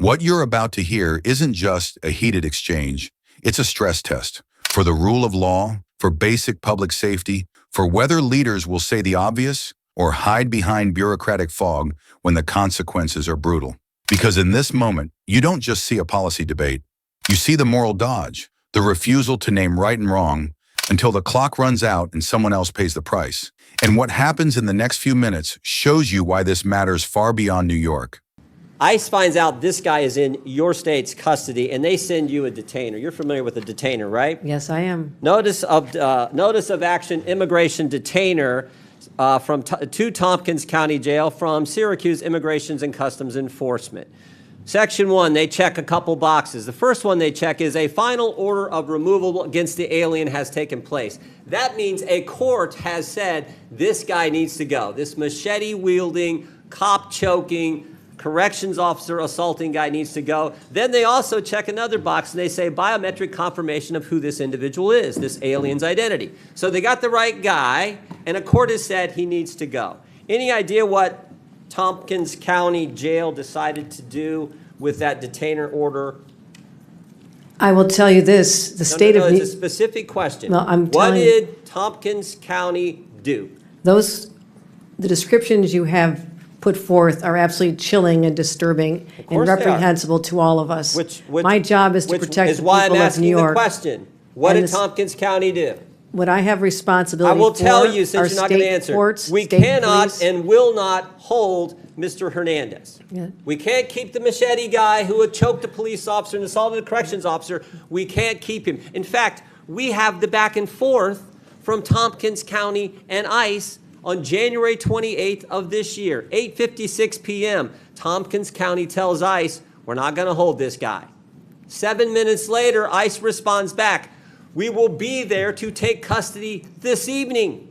What you're about to hear isn't just a heated exchange, it's a stress test for the rule of law, for basic public safety, for whether leaders will say the obvious or hide behind bureaucratic fog when the consequences are brutal. Because in this moment, you don't just see a policy debate, you see the moral dodge, the refusal to name right and wrong until the clock runs out and someone else pays the price. And what happens in the next few minutes shows you why this matters far beyond New York. ICE finds out this guy is in your state's custody, and they send you a detainer. You're familiar with a detainer, right? Yes, I am. Notice of action, immigration detainer to Tompkins County Jail from Syracuse Immigrations and Customs Enforcement. Section 1, they check a couple boxes. The first one they check is a final order of removal against the alien has taken place. That means a court has said this guy needs to go. This machete-wielding, cop-choking, corrections officer assaulting guy needs to go. Then they also check another box and they say biometric confirmation of who this individual is, this alien's identity. So they got the right guy, and a court has said he needs to go. Any idea what Tompkins County Jail decided to do with that detainer order? I will tell you this, the state of It's a specific question. No, I'm what telling did Tompkins County do? the descriptions you have put forth are absolutely chilling and disturbing and course they are. reprehensible to all of us. Which My job is to which protect is the why I'm people of asking New the York. question. What And did this- Tompkins County do? What I have I responsibility will for tell you, are since you're not going to state answer, courts, we state cannot police. and will not hold Mr. Hernandez. Yeah. We can't keep the machete guy who had choked a police officer and assaulted a corrections officer. We can't keep him. In fact, we have the back and forth from Tompkins County and ICE on January 28th of this year, 8:56 p.m. Tompkins County tells ICE, we're not going to hold this guy. 7 minutes later, ICE responds back, we will be there to take custody this evening.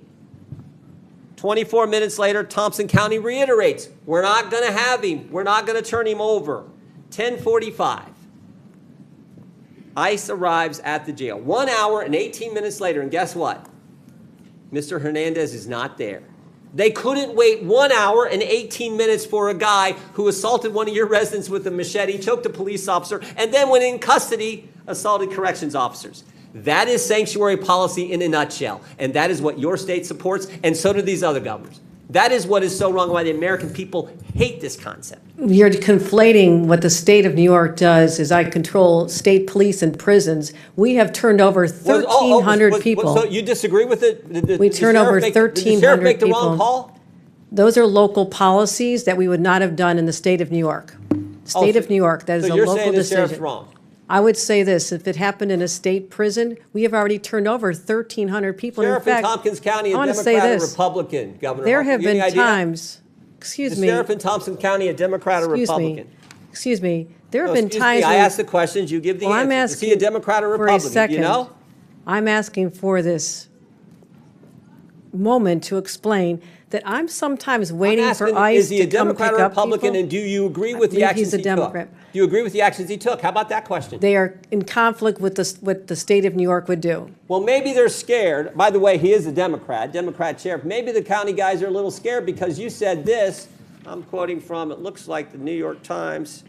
24 minutes later, Thompson County reiterates, we're not going to have him. We're not going to turn him over. 10:45. ICE arrives at the jail. 1 hour and 18 minutes later, and guess what? Mr. Hernandez is not there. They couldn't wait 1 hour and 18 minutes for a guy who assaulted one of your residents with a machete, choked a police officer, and then when in custody, assaulted corrections officers. That is sanctuary policy in a nutshell, and that is what your state supports, and so do these other governors. That is what is so wrong, why the American people hate this concept. You're conflating what the state of New York does is I control state police and prisons. We have turned over 1,300 people. So you disagree with it? We turn over 1,300 Did the sheriff make the wrong people. call? Those are local policies that we would not have done in the state of New York. State of New York, that is a So you're local saying the sheriff's decision. wrong? I would say this, if it happened in a state prison, we have already turned over 1,300 people. And in Sheriff in fact, Tompkins County, I a want to say Democrat or this. Republican, Governor? There Hochul? have You any been idea? times, excuse The me, sheriff in Thompson County, a Democrat or Republican? excuse me, there have No, been excuse times me, I when- ask the questions, you give the Well, I'm answers. Is he a asking Democrat or for a Republican? Do you second. know? I'm asking for this moment to explain that I'm sometimes waiting I'm for asking, ICE is he a to come Democrat pick or up Republican, people. and do you agree I with the believe actions he's a he Democrat. took? Do you agree with the actions he took? How about that question? They are in conflict with what the state of New York would do. Well, maybe they're scared. By the way, he is a Democrat sheriff. Maybe the county guys are a little scared because you said this. I'm quoting from, it looks like the New York Times.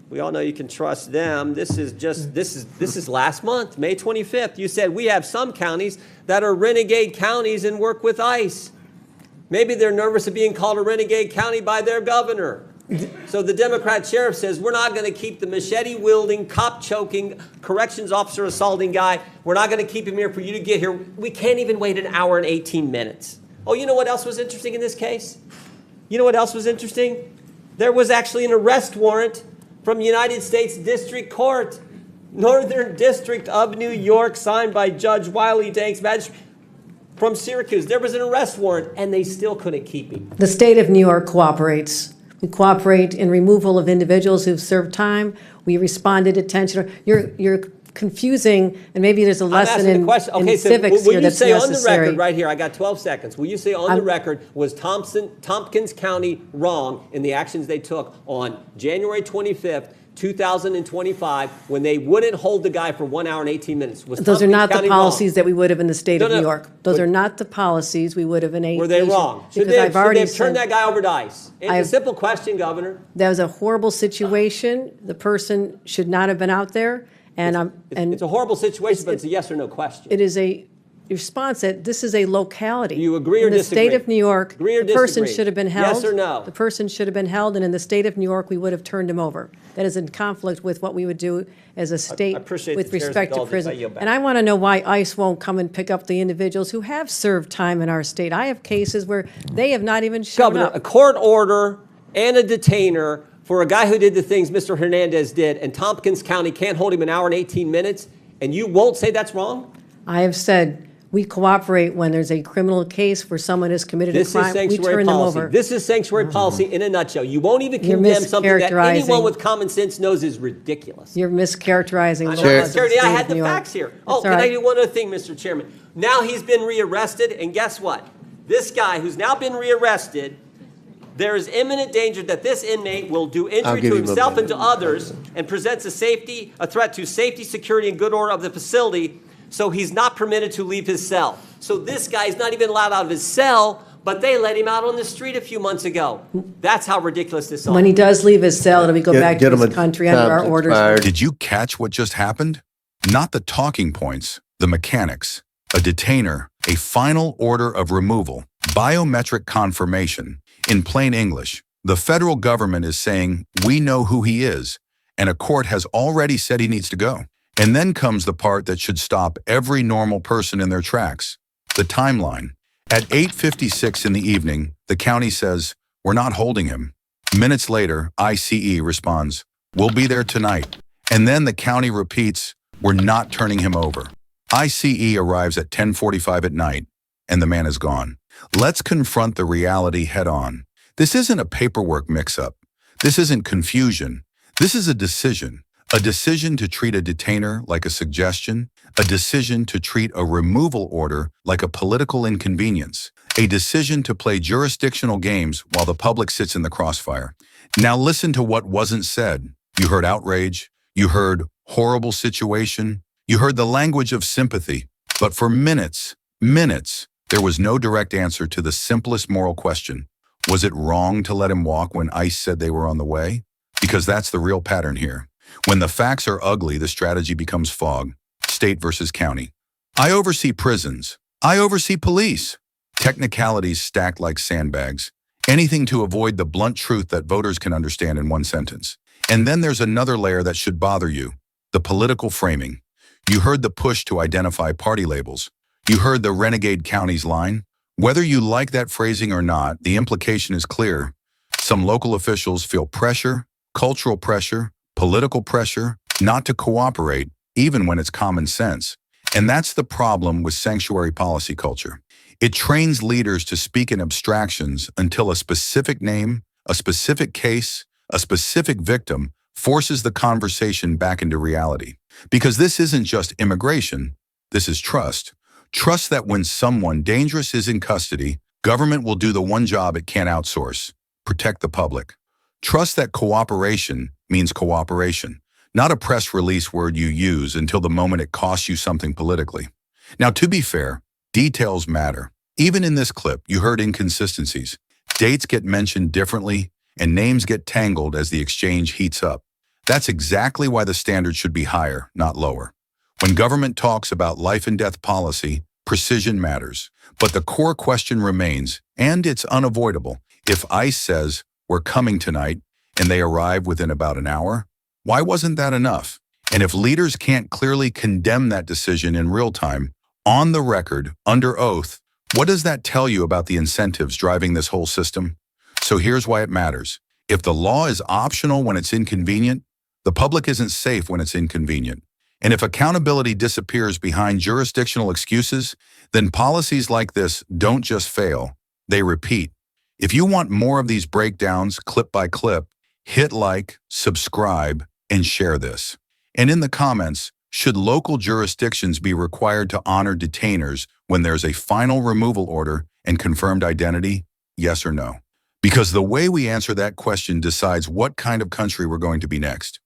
We all know you can trust them. This is last month, May 25th. You said we have some counties that are renegade counties and work with ICE. Maybe they're nervous of being called a renegade county by their governor. So the Democrat sheriff says, we're not going to keep the machete-wielding, cop-choking, corrections officer assaulting guy. We're not going to keep him here for you to get here. We can't even wait an hour and 18 minutes. Oh, you know what else was interesting in this case? You know what else was interesting? There was actually an arrest warrant from United States District Court, Northern District of New York, signed by Judge Wiley Danks, magistrate from Syracuse. There was an arrest warrant, and they still couldn't keep him. The state of New York cooperates. We cooperate in removal of individuals who've served time. We responded to detention. You're confusing, and maybe there's a lesson in civics will here you that's say on the necessary. record right here, I got 12 seconds. Will you say on the record, was Tompkins County wrong in the actions they took on January 25th 2025, when they wouldn't hold the guy for 1 hour and 18 minutes. Was Those are Tompkins not the County policies wrong? that we would have in the state of No, New no. York. Those But- are not the policies we would have in a. Were they wrong? Should Because they, I've should already they have turned said that guy over to ICE? It's a I've- simple question, Governor. that was a horrible situation. The person should not have been out there. And It's a horrible situation, but it's a yes or no question. it is a response that this is a locality. Do you agree or in the disagree? state of New York, Agree or the person disagree? should have been held. Yes or no? The person should have been held, and in the state of New York, we would have turned him over. That is in conflict with what we would do as a state appreciate with the chair's respect to indulgence. I prison. yield back. And I want to know why ICE won't come and pick up the individuals who have served time in our state. I have cases where they have not even shown Governor, up. a court order and a detainer for a guy who did the things Mr. Hernandez did, and Tompkins County can't hold him 1 hour and 18 minutes, and you won't say that's wrong? I have said we cooperate when there's a criminal case where someone has committed a This is crime. We sanctuary turn them policy. over. This is sanctuary policy in a nutshell. You won't even You're condemn something that mischaracterizing. anyone with common sense knows is ridiculous. You're mischaracterizing the I'm laws not of the scared. state I of had the New York. facts here. That's Oh, all can I right. do one other thing, Mr. Chairman? Now he's been rearrested, and guess what? This guy who's now been rearrested, there is imminent danger that this inmate will do injury give to him a himself and minute. to others and presents a threat to safety, security, and good order of the facility, so he's not permitted to leave his cell. So this guy is not even allowed out of his cell, but they let him out on the street a few months ago. That's how ridiculous this is. When he does leave his cell, it'll be go back to his Gentlemen, country under our time's orders. expired. Did you catch what just happened? Not the talking points, the mechanics, a detainer, a final order of removal, biometric confirmation. In plain English, the federal government is saying, we know who he is, and a court has already said he needs to go. And then comes the part that should stop every normal person in their tracks, the timeline. At 8:56 in the evening, the county says, we're not holding him. Minutes later, ICE responds, we'll be there tonight. And then the county repeats, we're not turning him over. ICE arrives at 10:45 at night, and the man is gone. Let's confront the reality head on. This isn't a paperwork mix-up. This isn't confusion. This is a decision. A decision to treat a detainer like a suggestion, a decision to treat a removal order like a political inconvenience, a decision to play jurisdictional games while the public sits in the crossfire. Now listen to what wasn't said. You heard outrage, you heard horrible situation, you heard the language of sympathy, but for minutes, there was no direct answer to the simplest moral question. Was it wrong to let him walk when ICE said they were on the way? Because that's the real pattern here. When the facts are ugly, the strategy becomes fog. State versus county. I oversee prisons. I oversee police. Technicalities stacked like sandbags. Anything to avoid the blunt truth that voters can understand in one sentence. And then there's another layer that should bother you. The political framing. You heard the push to identify party labels. You heard the renegade counties line. Whether you like that phrasing or not, the implication is clear. Some local officials feel pressure, cultural pressure, political pressure, not to cooperate, even when it's common sense. And that's the problem with sanctuary policy culture. It trains leaders to speak in abstractions until a specific name, a specific case, a specific victim forces the conversation back into reality. Because this isn't just immigration, this is trust. Trust that when someone dangerous is in custody, government will do the one job it can't outsource, protect the public. Trust that cooperation means cooperation, not a press release word you use until the moment it costs you something politically. Now, to be fair, details matter. Even in this clip, you heard inconsistencies. Dates get mentioned differently, and names get tangled as the exchange heats up. That's exactly why the standard should be higher, not lower. When government talks about life and death policy, precision matters. But the core question remains, and it's unavoidable. If ICE says, we're coming tonight, and they arrive within about an hour, why wasn't that enough? And if leaders can't clearly condemn that decision in real time, on the record, under oath, what does that tell you about the incentives driving this whole system? So here's why it matters. If the law is optional when it's inconvenient, the public isn't safe when it's inconvenient. And if accountability disappears behind jurisdictional excuses, then policies like this don't just fail, they repeat. If you want more of these breakdowns, clip by clip, hit like, subscribe, and share this. And in the comments, should local jurisdictions be required to honor detainers when there's a final removal order and confirmed identity? Yes or no? Because the way we answer that question decides what kind of country we're going to be next.